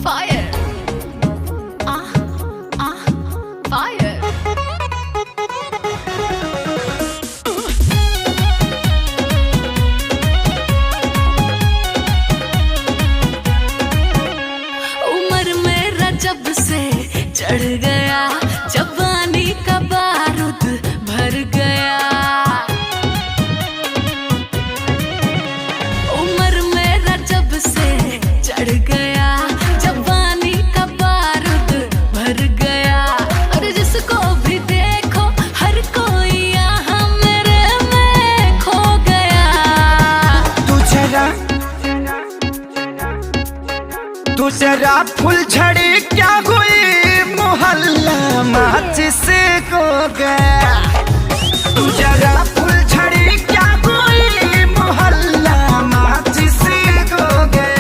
Fire. Fire. उम्र मेरा जब से चढ़ गया, जवानी का बारूद भर गया। उम्र मेरा जब से चढ़ गया, जवानी का बारूद भर गया। और जिसको भी देखो हर कोई यहाँ मेरे में खो गया। तू जरा फुलझड़ी क्या हुई, मोहल्ला माचिस को गया। तू जरा फुलझड़ी क्या हुई, मोहल्ला माचिस को गया।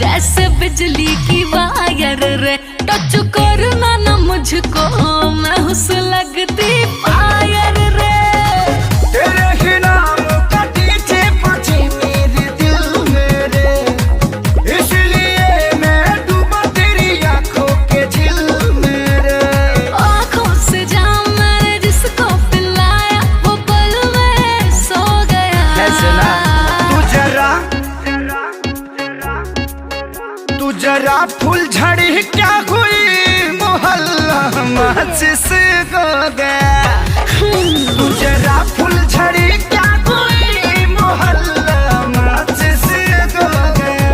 जैसे बिजली की वायर रे, टच करना ना मुझको, मैं हुस लगती फायर रे। तेरे ही नाम का डीजे बजे मेरे दिल में रे, इसलिए मैं डूबा तेरी आंखों के झिल में रे। आंखों से जाम मैंने जिसको पिलाया, वो पल में सो गया। तू जरा फुलझड़ी क्या हुई, मोहल्ला माचिस को गया। तू जरा फुलझड़ी क्या हुई, मोहल्ला माचिस को गया।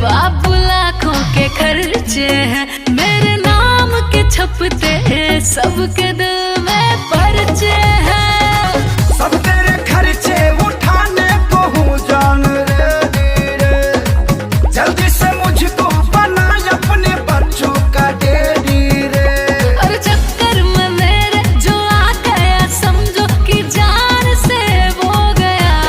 बाबू लाखों के खर्चे हैं, मेरे नाम के छपते हैं, सबके दिल में पर्चे हैं। सब तेरे खर्चे उठाने को हूँ जान रे रे, जल्दी से मुझको बना अपने बच्चों का डैडी रे। और चक्कर में मेरे जो आ गया, समझो कि जान से वो गया।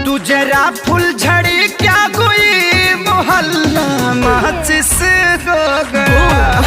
तू जरा फुलझड़ी क्या हुई, मोहल्ला माचिस को गया।